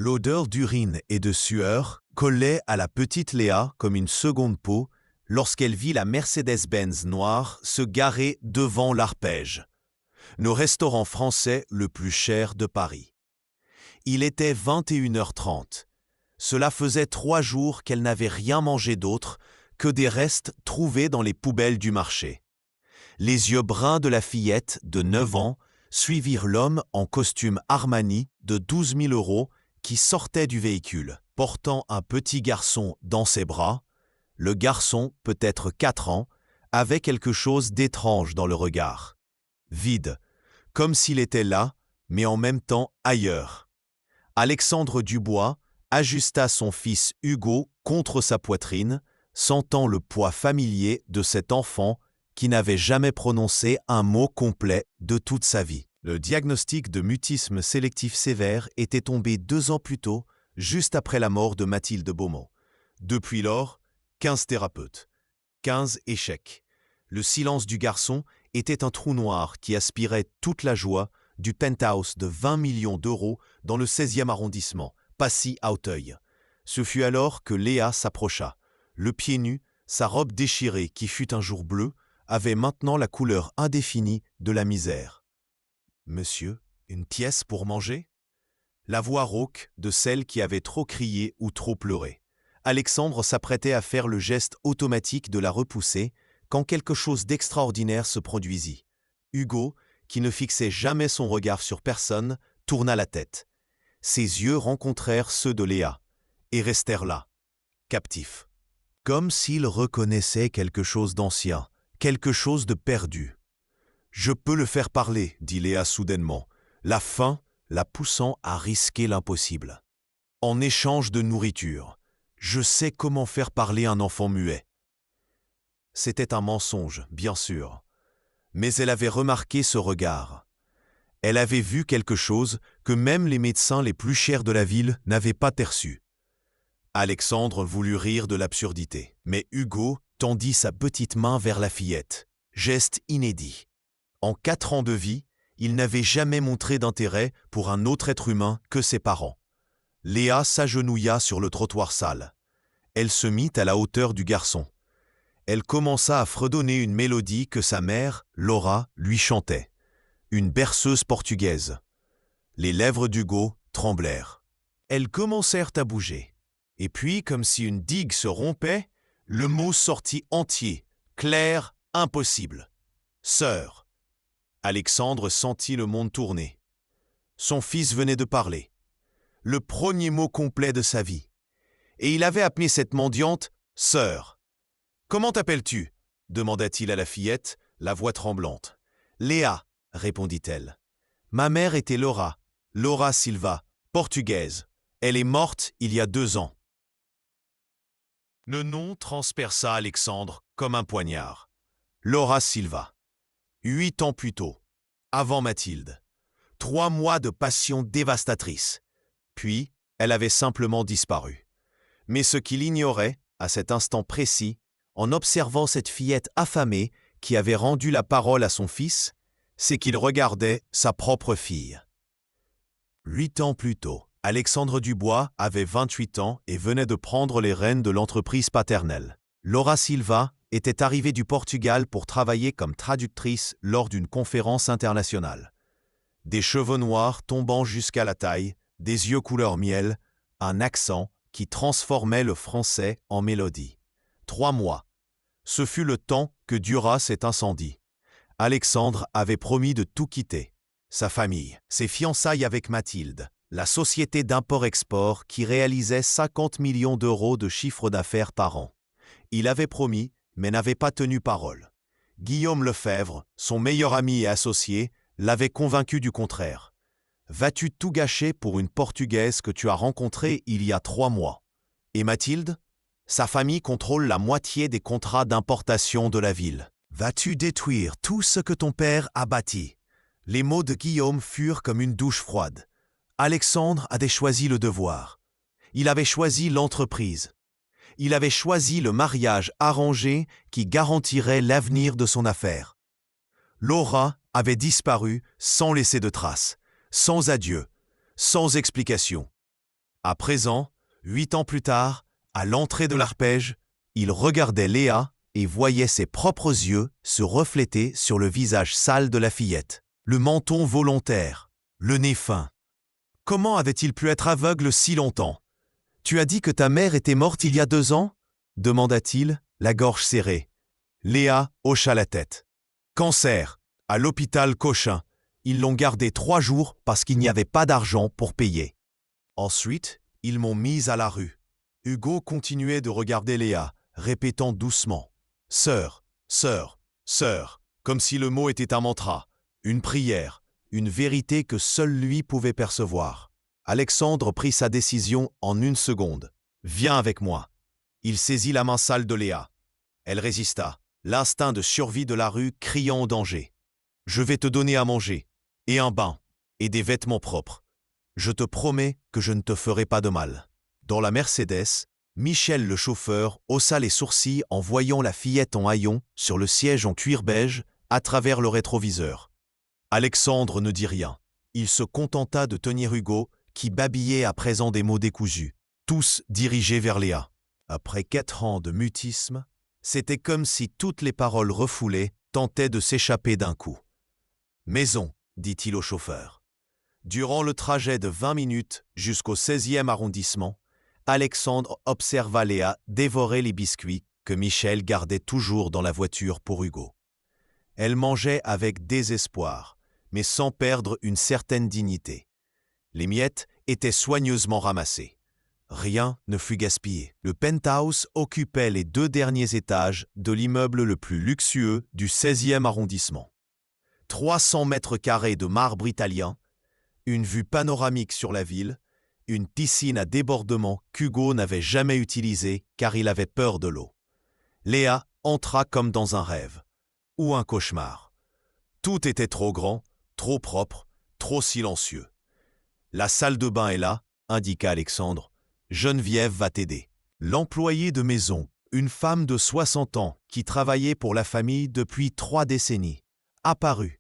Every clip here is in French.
L'odeur d'urine et de sueur collait à la petite Léa comme une seconde peau lorsqu'elle vit la Mercedes-Benz noire se garer devant l'Arpège, le restaurant français le plus cher de Paris. Il était 21h30. Cela faisait 3 jours qu'elle n'avait rien mangé d'autre que des restes trouvés dans les poubelles du marché. Les yeux bruns de la fillette de 9 ans suivirent l'homme en costume Armani de 12 000 € qui sortait du véhicule, portant un petit garçon dans ses bras. Le garçon, peut-être 4 ans, avait quelque chose d'étrange dans le regard. Vide, comme s'il était là, mais en même temps ailleurs. Alexandre Dubois ajusta son fils Hugo contre sa poitrine, sentant le poids familier de cet enfant qui n'avait jamais prononcé un mot complet de toute sa vie. Le diagnostic de mutisme sélectif sévère était tombé 2 ans plus tôt, juste après la mort de Mathilde Beaumont. Depuis lors, 15 thérapeutes, 15 échecs. Le silence du garçon était un trou noir qui aspirait toute la joie du penthouse de 20 millions d'euros dans le 16e arrondissement, Passy à Auteuil. Ce fut alors que Léa s'approcha. Le pied nu, sa robe déchirée qui fut un jour bleue, avait maintenant la couleur indéfinie de la misère. « Monsieur, une pièce pour manger ?» La voix rauque de celle qui avait trop crié ou trop pleuré. Alexandre s'apprêtait à faire le geste automatique de la repousser quand quelque chose d'extraordinaire se produisit. Hugo, qui ne fixait jamais son regard sur personne, tourna la tête. Ses yeux rencontrèrent ceux de Léa et restèrent là, captifs. Comme s'il reconnaissait quelque chose d'ancien, quelque chose de perdu. « Je peux le faire parler, » dit Léa soudainement, la faim la poussant à risquer l'impossible. « En échange de nourriture, je sais comment faire parler un enfant muet. » C'était un mensonge, bien sûr, mais elle avait remarqué ce regard. Elle avait vu quelque chose que même les médecins les plus chers de la ville n'avaient pas perçu. Alexandre voulut rire de l'absurdité, mais Hugo tendit sa petite main vers la fillette. Geste inédit. En 4 ans de vie, il n'avait jamais montré d'intérêt pour un autre être humain que ses parents. Léa s'agenouilla sur le trottoir sale. Elle se mit à la hauteur du garçon. Elle commença à fredonner une mélodie que sa mère, Laura, lui chantait. Une berceuse portugaise. Les lèvres d'Hugo tremblèrent. Elles commencèrent à bouger. Et puis, comme si une digue se rompait, le mot sortit entier, clair, impossible. « Sœur !» Alexandre sentit le monde tourner. Son fils venait de parler. Le premier mot complet de sa vie. Et il avait appelé cette mendiante « sœur ». « Comment t'appelles-tu » demanda-t-il à la fillette, la voix tremblante. « Léa » répondit-elle. « Ma mère était Laura, Laura Silva, portugaise. Elle est morte il y a 2 ans. » Le nom transperça Alexandre comme un poignard. Laura Silva. 8 ans plus tôt, avant Mathilde. 3 mois de passion dévastatrice. Puis, elle avait simplement disparu. Mais ce qu'il ignorait, à cet instant précis, en observant cette fillette affamée qui avait rendu la parole à son fils, c'est qu'il regardait sa propre fille. 8 ans plus tôt, Alexandre Dubois avait 28 ans et venait de prendre les rênes de l'entreprise paternelle. Laura Silva était arrivée du Portugal pour travailler comme traductrice lors d'une conférence internationale. Des cheveux noirs tombant jusqu'à la taille, des yeux couleur miel, un accent qui transformait le français en mélodie. 3 mois. Ce fut le temps que dura cet incendie. Alexandre avait promis de tout quitter. Sa famille, ses fiançailles avec Mathilde, la société d'import-export qui réalisait 50 millions d'euros de chiffre d'affaires par an. Il avait promis, mais n'avait pas tenu parole. Guillaume Lefebvre, son meilleur ami et associé, l'avait convaincu du contraire. « Vas-tu tout gâcher pour une Portugaise que tu as rencontrée il y a 3 mois ?» Et Mathilde ? Sa famille contrôle la moitié des contrats d'importation de la ville. « Vas-tu détruire tout ce que ton père a bâti ?» Les mots de Guillaume furent comme une douche froide. Alexandre avait choisi le devoir. Il avait choisi l'entreprise. Il avait choisi le mariage arrangé qui garantirait l'avenir de son affaire. Laura avait disparu sans laisser de traces, sans adieu, sans explication. À présent, 8 ans plus tard, à l'entrée de l'arpège, il regardait Léa et voyait ses propres yeux se refléter sur le visage sale de la fillette, le menton volontaire, le nez fin. Comment avait-il pu être aveugle si longtemps? Tu as dit que ta mère était morte il y a 2 ans? Demanda-t-il, la gorge serrée. Léa hocha la tête. Cancer, à l'hôpital Cochin. Ils l'ont gardée 3 jours parce qu'il n'y avait pas d'argent pour payer. Ensuite, ils m'ont mise à la rue. Hugo continuait de regarder Léa, répétant doucement « Sœur, sœur, sœur », comme si le mot était un mantra, une prière, une vérité que seul lui pouvait percevoir. Alexandre prit sa décision en 1 seconde. « Viens avec moi ». Il saisit la main sale de Léa. Elle résista, l'instinct de survie de la rue criant au danger. « Je vais te donner à manger, et un bain, et des vêtements propres. Je te promets que je ne te ferai pas de mal. » Dans la Mercedes, Michel le chauffeur haussa les sourcils en voyant la fillette en haillons sur le siège en cuir beige à travers le rétroviseur. Alexandre ne dit rien. Il se contenta de tenir Hugo, qui babillait à présent des mots décousus, tous dirigés vers Léa. Après 4 ans de mutisme, c'était comme si toutes les paroles refoulées tentaient de s'échapper d'un coup. « Maison », dit-il au chauffeur. Durant le trajet de 20 minutes jusqu'au 16e arrondissement, Alexandre observa Léa dévorer les biscuits que Michel gardait toujours dans la voiture pour Hugo. Elle mangeait avec désespoir, mais sans perdre une certaine dignité. Les miettes étaient soigneusement ramassées. Rien ne fut gaspillé. Le penthouse occupait les 2 derniers étages de l'immeuble le plus luxueux du 16e arrondissement. 300 mètres carrés de marbre italien, une vue panoramique sur la ville, une piscine à débordement qu'Hugo n'avait jamais utilisée car il avait peur de l'eau. Léa entra comme dans un rêve, ou un cauchemar. Tout était trop grand, trop propre, trop silencieux. « La salle de bain est là », indiqua Alexandre. « Geneviève va t'aider. » L'employée de maison, une femme de 60 ans qui travaillait pour la famille depuis 3 décennies, apparut.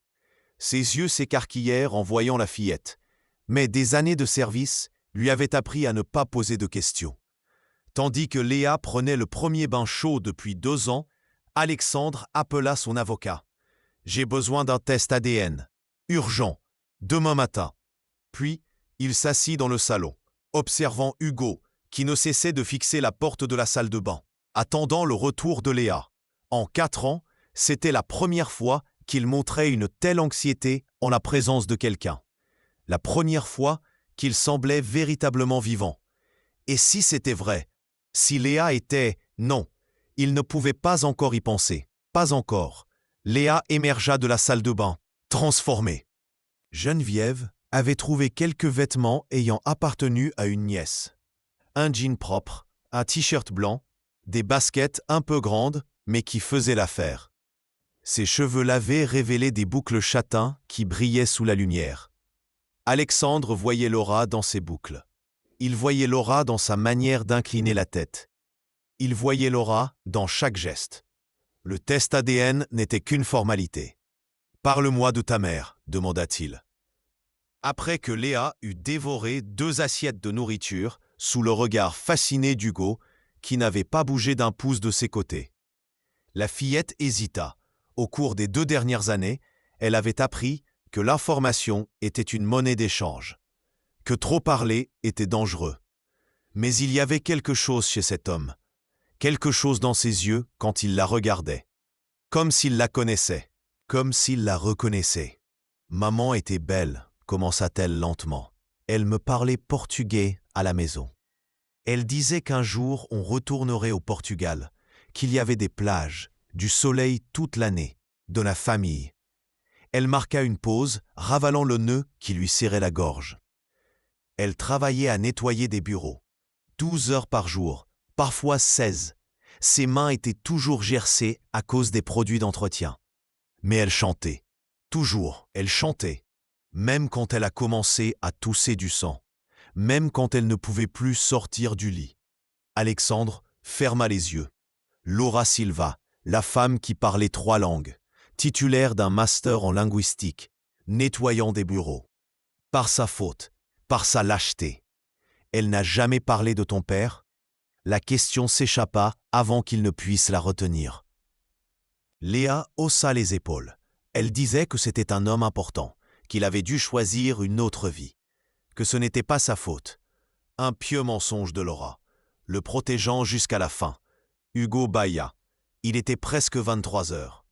Ses yeux s'écarquillèrent en voyant la fillette, mais des années de service lui avaient appris à ne pas poser de questions. Tandis que Léa prenait le premier bain chaud depuis 2 ans, Alexandre appela son avocat. « J'ai besoin d'un test ADN. Urgent. Demain matin. » Puis, il s'assit dans le salon, observant Hugo, qui ne cessait de fixer la porte de la salle de bain, attendant le retour de Léa. En 4 ans, c'était la première fois qu'il montrait une telle anxiété en la présence de quelqu'un. La première fois qu'il semblait véritablement vivant. Et si c'était vrai, si Léa était... Non, il ne pouvait pas encore y penser. Pas encore. Léa émergea de la salle de bain, transformée. Geneviève avait trouvé quelques vêtements ayant appartenu à une nièce. Un jean propre, un t-shirt blanc, des baskets un peu grandes, mais qui faisaient l'affaire. Ses cheveux lavés révélaient des boucles châtains qui brillaient sous la lumière. Alexandre voyait Laura dans ses boucles. Il voyait Laura dans sa manière d'incliner la tête. Il voyait Laura dans chaque geste. Le test ADN n'était qu'une formalité. « Parle-moi de ta mère », demanda-t-il. Après que Léa eut dévoré 2 assiettes de nourriture sous le regard fasciné d'Hugo, qui n'avait pas bougé d'un pouce de ses côtés. La fillette hésita. Au cours des 2 dernières années, elle avait appris que l'information était une monnaie d'échange, que trop parler était dangereux. Mais il y avait quelque chose chez cet homme, quelque chose dans ses yeux quand il la regardait, comme s'il la connaissait, comme s'il la reconnaissait. « Maman était belle », commença-t-elle lentement. Elle me parlait portugais à la maison. Elle disait qu'un jour on retournerait au Portugal, qu'il y avait des plages, du soleil toute l'année, de la famille. Elle marqua une pause, ravalant le nœud qui lui serrait la gorge. Elle travaillait à nettoyer des bureaux. 12 heures par jour, parfois 16. Ses mains étaient toujours gercées à cause des produits d'entretien. Mais elle chantait. Toujours, elle chantait. Même quand elle a commencé à tousser du sang. Même quand elle ne pouvait plus sortir du lit. Alexandre ferma les yeux. Laura Silva, la femme qui parlait 3 langues, titulaire d'un master en linguistique, nettoyant des bureaux. Par sa faute, par sa lâcheté. Elle n'a jamais parlé de ton père ?» La question s'échappa avant qu'il ne puisse la retenir. Léa haussa les épaules. Elle disait que c'était un homme important, qu'il avait dû choisir une autre vie, que ce n'était pas sa faute. Un pieux mensonge de Laura, le protégeant jusqu'à la fin. Hugo bâilla. Il était presque 23 heures.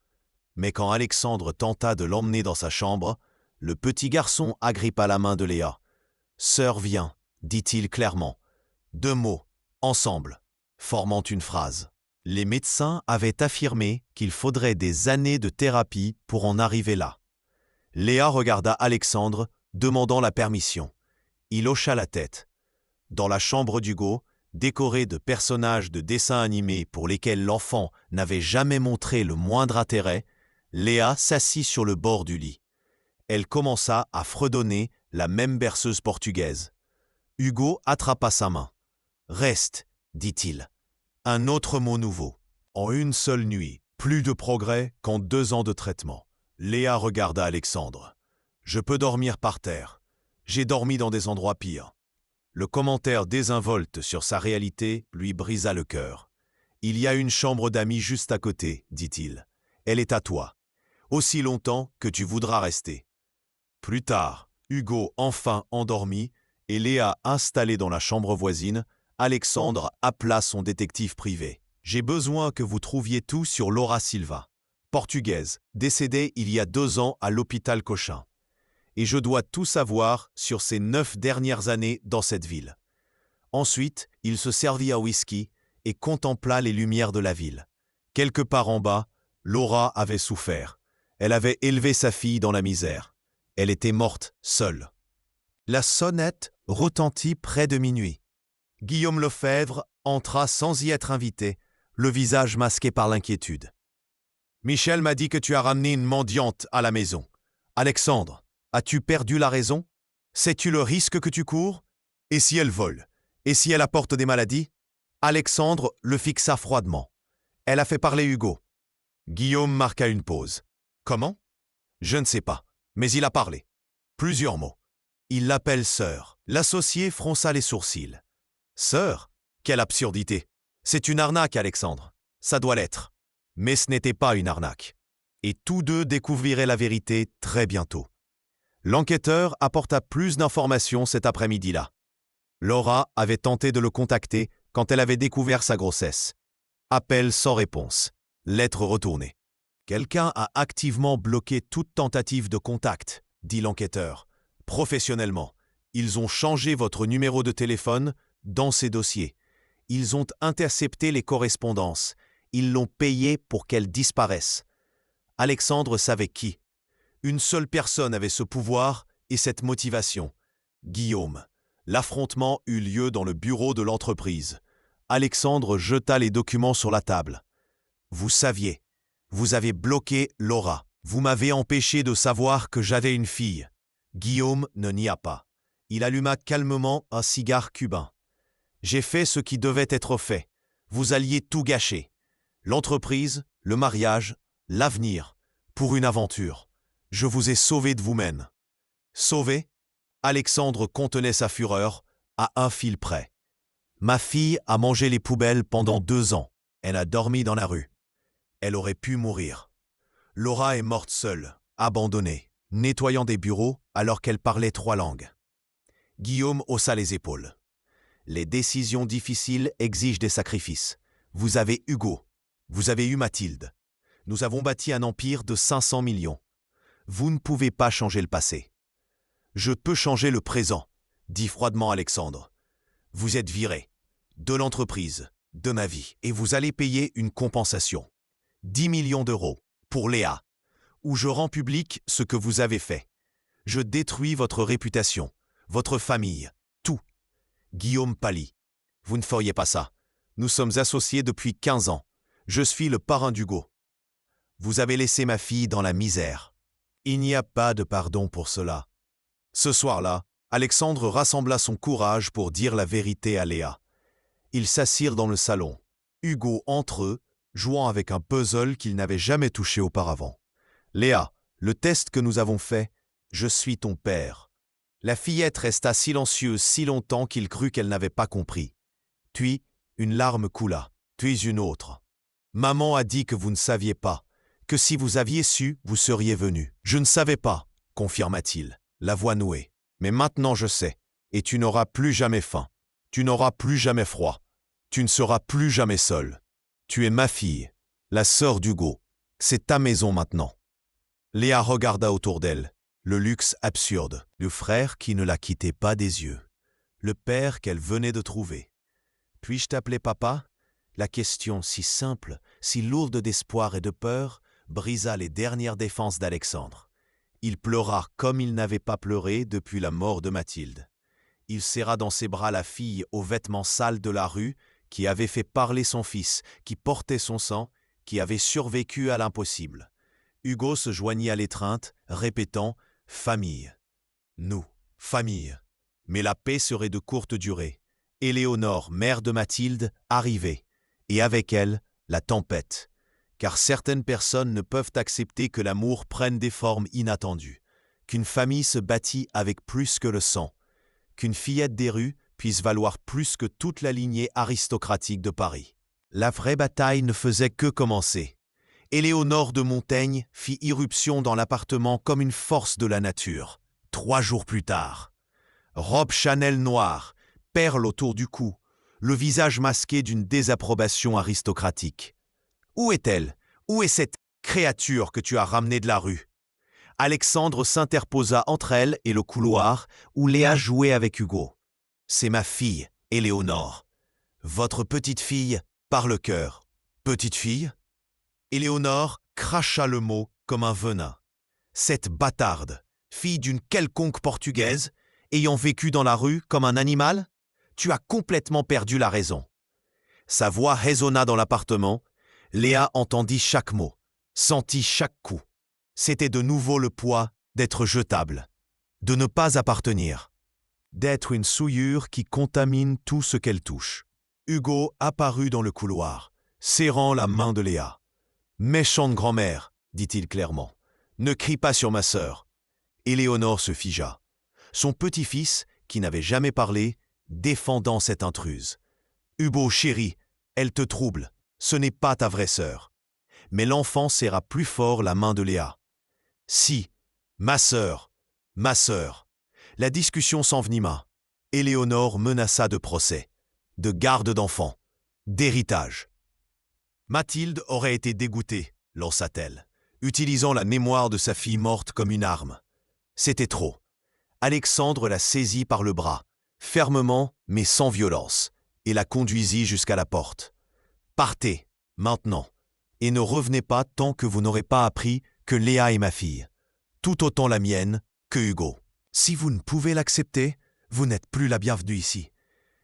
Mais quand Alexandre tenta de l'emmener dans sa chambre, le petit garçon agrippa la main de Léa. « Sœur, viens », dit-il clairement. 2 mots, ensemble, formant une phrase. Les médecins avaient affirmé qu'il faudrait des années de thérapie pour en arriver là. Léa regarda Alexandre, demandant la permission. Il hocha la tête. Dans la chambre d'Hugo, décorée de personnages de dessins animés pour lesquels l'enfant n'avait jamais montré le moindre intérêt, Léa s'assit sur le bord du lit. Elle commença à fredonner la même berceuse portugaise. Hugo attrapa sa main. « Reste », dit-il. Un autre mot nouveau. En une seule nuit, plus de progrès qu'en 2 ans de traitement. Léa regarda Alexandre. « Je peux dormir par terre. J'ai dormi dans des endroits pires. » Le commentaire désinvolte sur sa réalité lui brisa le cœur. « Il y a une chambre d'amis juste à côté, dit-il. Elle est à toi. Aussi longtemps que tu voudras rester. » Plus tard, Hugo enfin endormi et Léa installée dans la chambre voisine, Alexandre appela son détective privé. « J'ai besoin que vous trouviez tout sur Laura Silva, portugaise, décédée il y a 2 ans à l'hôpital Cochin. Et je dois tout savoir sur ses 9 dernières années dans cette ville. » Ensuite, il se servit à whisky et contempla les lumières de la ville. Quelque part en bas, Laura avait souffert. Elle avait élevé sa fille dans la misère. Elle était morte seule. La sonnette retentit près de minuit. Guillaume Lefebvre entra sans y être invité, le visage masqué par l'inquiétude. « Michel m'a dit que tu as ramené une mendiante à la maison. Alexandre, as-tu perdu la raison? Sais-tu le risque que tu cours? Et si elle vole? Et si elle apporte des maladies ?» Alexandre le fixa froidement. « Elle a fait parler Hugo. » Guillaume marqua une pause. « Comment? Je ne sais pas, mais il a parlé. Plusieurs mots. Il l'appelle sœur. » L'associé fronça les sourcils. « Sœur? Quelle absurdité! C'est une arnaque, Alexandre. Ça doit l'être. » Mais ce n'était pas une arnaque. Et tous deux découvriraient la vérité très bientôt. L'enquêteur apporta plus d'informations cet après-midi-là. Laura avait tenté de le contacter quand elle avait découvert sa grossesse. Appel sans réponse. Lettre retournée. « Quelqu'un a activement bloqué toute tentative de contact, » dit l'enquêteur. « Professionnellement, ils ont changé votre numéro de téléphone dans ces dossiers. Ils ont intercepté les correspondances. Ils l'ont payé pour qu'elle disparaisse. » Alexandre savait qui. Une seule personne avait ce pouvoir et cette motivation. Guillaume. L'affrontement eut lieu dans le bureau de l'entreprise. Alexandre jeta les documents sur la table. « Vous saviez. Vous avez bloqué Laura. Vous m'avez empêché de savoir que j'avais une fille. » Guillaume ne nia pas. Il alluma calmement un cigare cubain. « J'ai fait ce qui devait être fait. Vous alliez tout gâcher. L'entreprise, le mariage, l'avenir, pour une aventure. Je vous ai sauvé de vous-même. » Sauvé? Alexandre contenait sa fureur à un fil près. « Ma fille a mangé les poubelles pendant 2 ans. Elle a dormi dans la rue. Elle aurait pu mourir. Laura est morte seule, abandonnée, nettoyant des bureaux alors qu'elle parlait 3 langues. » Guillaume haussa les épaules. « Les décisions difficiles exigent des sacrifices. Vous avez Hugo. Vous avez eu Mathilde. Nous avons bâti un empire de 500 millions. Vous ne pouvez pas changer le passé. »« Je peux changer le présent, » dit froidement Alexandre. « Vous êtes viré. De l'entreprise, de ma vie, et vous allez payer une compensation. 10 millions d'euros pour Léa, où je rends public ce que vous avez fait. Je détruis votre réputation, votre famille, tout. » Guillaume pâlit. « Vous ne feriez pas ça. Nous sommes associés depuis 15 ans. Je suis le parrain d'Hugo. Vous avez laissé ma fille dans la misère. Il n'y a pas de pardon pour cela. » Ce soir-là, Alexandre rassembla son courage pour dire la vérité à Léa. Ils s'assirent dans le salon. Hugo entre eux, jouant avec un puzzle qu'il n'avait jamais touché auparavant. « Léa, le test que nous avons fait, je suis ton père. La fillette resta silencieuse si longtemps qu'il crut qu'elle n'avait pas compris. Puis, une larme coula, puis une autre. « Maman a dit que vous ne saviez pas, que si vous aviez su, vous seriez venu. »« Je ne savais pas, » confirma-t-il, la voix nouée. « Mais maintenant je sais, et tu n'auras plus jamais faim. Tu n'auras plus jamais froid. Tu ne seras plus jamais seul. Tu es ma fille, la sœur d'Hugo. C'est ta maison maintenant. » Léa regarda autour d'elle, le luxe absurde, le frère qui ne la quittait pas des yeux, le père qu'elle venait de trouver. « Puis-je t'appeler papa ?» La question si simple, si lourde d'espoir et de peur, brisa les dernières défenses d'Alexandre. Il pleura comme il n'avait pas pleuré depuis la mort de Mathilde. Il serra dans ses bras la fille aux vêtements sales de la rue, qui avait fait parler son fils, qui portait son sang, qui avait survécu à l'impossible. Hugo se joignit à l'étreinte, répétant « Famille. Nous, famille. » Mais la paix serait de courte durée. Éléonore, mère de Mathilde, arrivait, et avec elle, la tempête. Car certaines personnes ne peuvent accepter que l'amour prenne des formes inattendues, qu'une famille se bâtit avec plus que le sang, qu'une fillette des rues puisse valoir plus que toute la lignée aristocratique de Paris. La vraie bataille ne faisait que commencer. Éléonore de Montaigne fit irruption dans l'appartement comme une force de la nature. 3 jours plus tard, robe Chanel noire, perles autour du cou, le visage masqué d'une désapprobation aristocratique. « Où est-elle? Où est cette créature que tu as ramenée de la rue ?» Alexandre s'interposa entre elle et le couloir où Léa jouait avec Hugo. « C'est ma fille, Éléonore. Votre petite fille par le cœur. »« Petite fille ?» Éléonore cracha le mot comme un venin. « Cette bâtarde, fille d'une quelconque Portugaise, ayant vécu dans la rue comme un animal? Tu as complètement perdu la raison. » Sa voix résonna dans l'appartement. Léa entendit chaque mot, sentit chaque coup. C'était de nouveau le poids d'être jetable, de ne pas appartenir, d'être une souillure qui contamine tout ce qu'elle touche. Hugo apparut dans le couloir, serrant la main de Léa. « Méchante grand-mère, » dit-il clairement, « ne crie pas sur ma sœur. » Éléonore se figea. Son petit-fils, qui n'avait jamais parlé, défendant cette intruse. « Hugo, chéri, elle te trouble. Ce n'est pas ta vraie sœur. » Mais l'enfant serra plus fort la main de Léa. « Si, ma sœur, ma sœur. » La discussion s'envenima. Éléonore menaça de procès, de garde d'enfants, d'héritage. Mathilde aurait été dégoûtée, lança-t-elle, utilisant la mémoire de sa fille morte comme une arme. C'était trop. Alexandre la saisit par le bras, fermement mais sans violence, et la conduisit jusqu'à la porte. « Partez, maintenant, et ne revenez pas tant que vous n'aurez pas appris que Léa est ma fille, tout autant la mienne que Hugo. Si vous ne pouvez l'accepter, vous n'êtes plus la bienvenue ici. »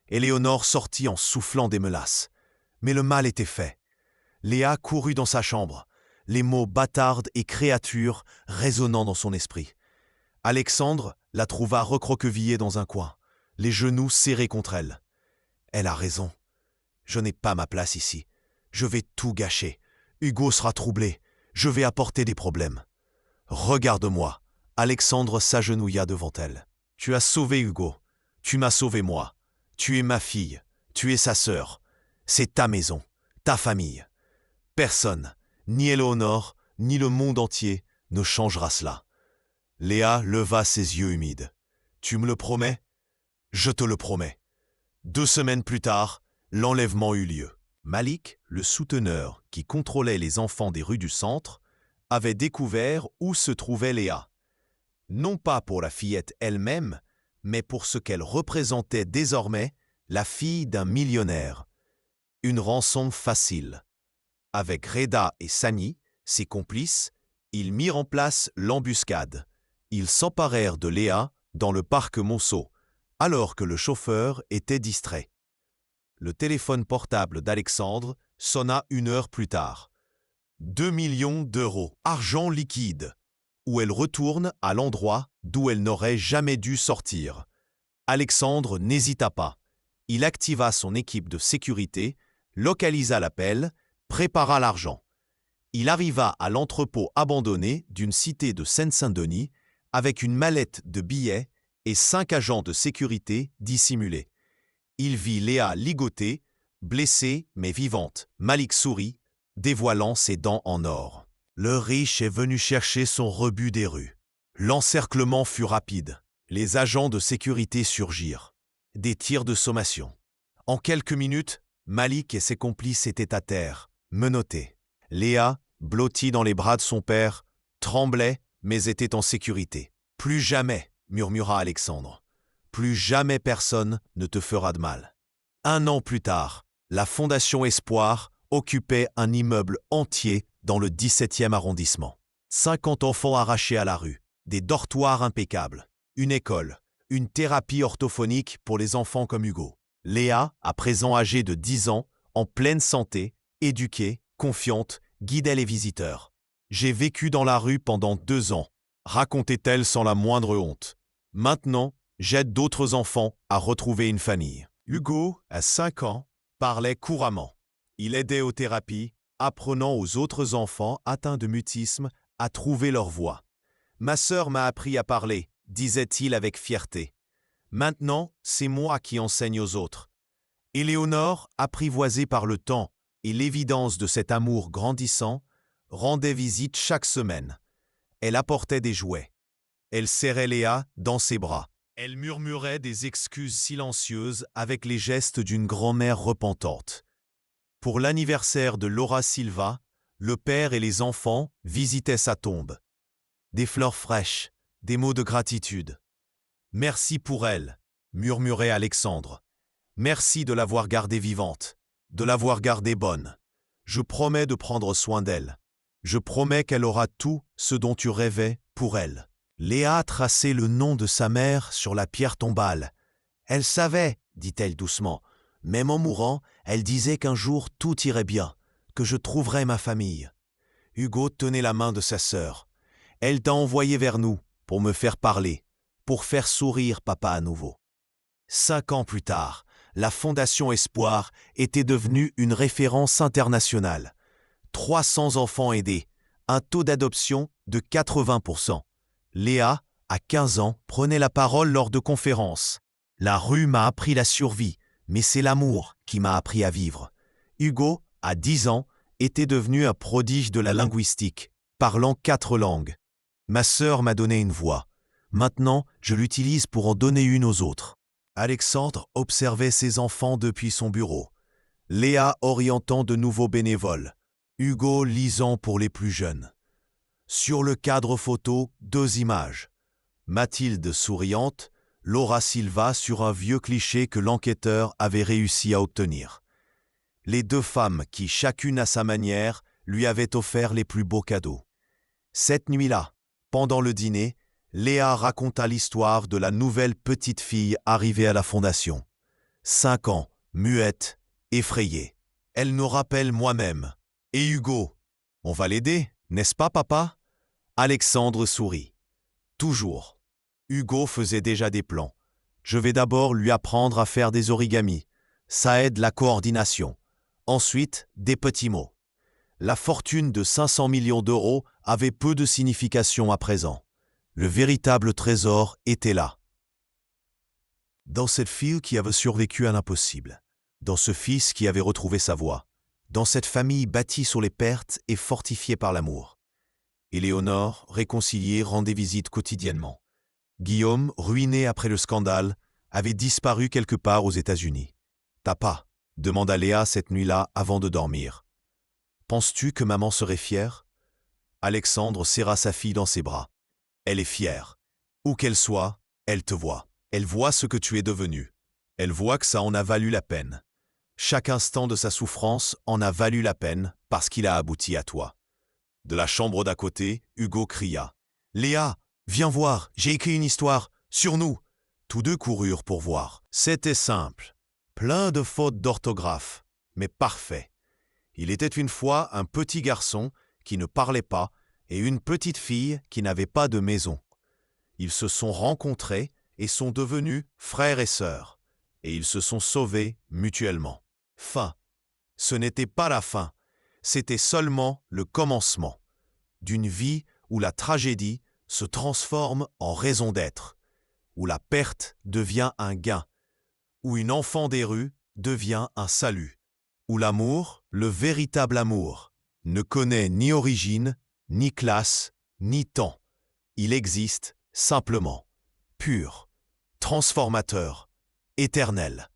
Éléonore sortit en soufflant des menaces. Mais le mal était fait. Léa courut dans sa chambre, les mots bâtarde et créature résonnant dans son esprit. Alexandre la trouva recroquevillée dans un coin, les genoux serrés contre elle. « Elle a raison. Je n'ai pas ma place ici. Je vais tout gâcher. Hugo sera troublé. Je vais apporter des problèmes. »« Regarde-moi. » Alexandre s'agenouilla devant elle. « Tu as sauvé Hugo. Tu m'as sauvé moi. Tu es ma fille. Tu es sa sœur. C'est ta maison, ta famille. Personne, ni Éléonore, ni le monde entier, ne changera cela. » Léa leva ses yeux humides. « Tu me le promets ? » ?»« Je te le promets. » 2 semaines plus tard, l'enlèvement eut lieu. Malik, le souteneur qui contrôlait les enfants des rues du centre, avait découvert où se trouvait Léa. Non pas pour la fillette elle-même, mais pour ce qu'elle représentait désormais, la fille d'un millionnaire. Une rançon facile. Avec Reda et Sani, ses complices, ils mirent en place l'embuscade. Ils s'emparèrent de Léa dans le parc Monceau, alors que le chauffeur était distrait. Le téléphone portable d'Alexandre sonna 1 heure plus tard. 2 millions d'euros, argent liquide, où elle retourne à l'endroit d'où elle n'aurait jamais dû sortir. Alexandre n'hésita pas. Il activa son équipe de sécurité, localisa l'appel, prépara l'argent. Il arriva à l'entrepôt abandonné d'une cité de Seine-Saint-Denis avec une mallette de billets et 5 agents de sécurité dissimulés. Il vit Léa ligotée, blessée mais vivante. Malik sourit, dévoilant ses dents en or. Le riche est venu chercher son rebut des rues. L'encerclement fut rapide. Les agents de sécurité surgirent. Des tirs de sommation. En quelques minutes, Malik et ses complices étaient à terre, menottés. Léa, blottie dans les bras de son père, tremblait mais était en sécurité. « Plus jamais !» murmura Alexandre. « Plus jamais personne ne te fera de mal. » 1 an plus tard, la Fondation Espoir occupait un immeuble entier dans le 17e arrondissement. 50 enfants arrachés à la rue, des dortoirs impeccables, une école, une thérapie orthophonique pour les enfants comme Hugo. Léa, à présent âgée de 10 ans, en pleine santé, éduquée, confiante, guidait les visiteurs. « J'ai vécu dans la rue pendant 2 ans, racontait-elle sans la moindre honte. Maintenant, j'aide d'autres enfants à retrouver une famille. » Hugo, à 5 ans, parlait couramment. Il aidait aux thérapies, apprenant aux autres enfants atteints de mutisme à trouver leur voix. « Ma sœur m'a appris à parler, » disait-il avec fierté. « Maintenant, c'est moi qui enseigne aux autres. » Éléonore, apprivoisée par le temps et l'évidence de cet amour grandissant, rendait visite chaque semaine. Elle apportait des jouets. Elle serrait Léa dans ses bras. Elle murmurait des excuses silencieuses avec les gestes d'une grand-mère repentante. Pour l'anniversaire de Laura Silva, le père et les enfants visitaient sa tombe. Des fleurs fraîches, des mots de gratitude. « Merci pour elle », murmurait Alexandre. « Merci de l'avoir gardée vivante, de l'avoir gardée bonne. Je promets de prendre soin d'elle. Je promets qu'elle aura tout ce dont tu rêvais pour elle. » Léa traçait le nom de sa mère sur la pierre tombale. « Elle savait, dit-elle doucement. Même en mourant, elle disait qu'un jour tout irait bien, que je trouverais ma famille. » Hugo tenait la main de sa sœur. « Elle t'a envoyé vers nous pour me faire parler, pour faire sourire papa à nouveau. » 5 ans plus tard, la Fondation Espoir était devenue une référence internationale. 300 enfants aidés, un taux d'adoption de 80%. Léa, à 15 ans, prenait la parole lors de conférences. « La rue m'a appris la survie, mais c'est l'amour qui m'a appris à vivre. » Hugo, à 10 ans, était devenu un prodige de la linguistique, parlant 4 langues. « Ma sœur m'a donné une voix. Maintenant, je l'utilise pour en donner une aux autres. » Alexandre observait ses enfants depuis son bureau. Léa orientant de nouveaux bénévoles. Hugo lisant pour les plus jeunes. Sur le cadre photo, 2 images. Mathilde souriante, Laura Silva sur un vieux cliché que l'enquêteur avait réussi à obtenir. Les 2 femmes qui, chacune à sa manière, lui avaient offert les plus beaux cadeaux. Cette nuit-là, pendant le dîner, Léa raconta l'histoire de la nouvelle petite fille arrivée à la Fondation. 5 ans, muette, effrayée. « Elle nous rappelle moi-même. Et Hugo, on va l'aider, n'est-ce pas, papa ?» Alexandre sourit. « Toujours. » Hugo faisait déjà des plans. « Je vais d'abord lui apprendre à faire des origamis. Ça aide la coordination. Ensuite, des petits mots. » La fortune de 500 millions d'euros avait peu de signification à présent. Le véritable trésor était là. Dans cette fille qui avait survécu à l'impossible, dans ce fils qui avait retrouvé sa voie, dans cette famille bâtie sur les pertes et fortifiée par l'amour. Éléonore, réconciliée, rendait visite quotidiennement. Guillaume, ruiné après le scandale, avait disparu quelque part aux États-Unis. « T'as pas ?» demanda Léa cette nuit-là avant de dormir. « Penses-tu que maman serait fière ?» Alexandre serra sa fille dans ses bras. « Elle est fière. Où qu'elle soit, elle te voit. Elle voit ce que tu es devenu. Elle voit que ça en a valu la peine. Chaque instant de sa souffrance en a valu la peine parce qu'il a abouti à toi. » De la chambre d'à côté, Hugo cria. « Léa, viens voir, j'ai écrit une histoire, sur nous !» Tous 2 coururent pour voir. C'était simple. Plein de fautes d'orthographe, mais parfait. Il était une fois un petit garçon qui ne parlait pas et une petite fille qui n'avait pas de maison. Ils se sont rencontrés et sont devenus frères et sœurs. Et ils se sont sauvés mutuellement. Fin. Ce n'était pas la fin. C'était seulement le commencement d'une vie où la tragédie se transforme en raison d'être, où la perte devient un gain, où une enfant des rues devient un salut, où l'amour, le véritable amour, ne connaît ni origine, ni classe, ni temps. Il existe simplement, pur, transformateur, éternel.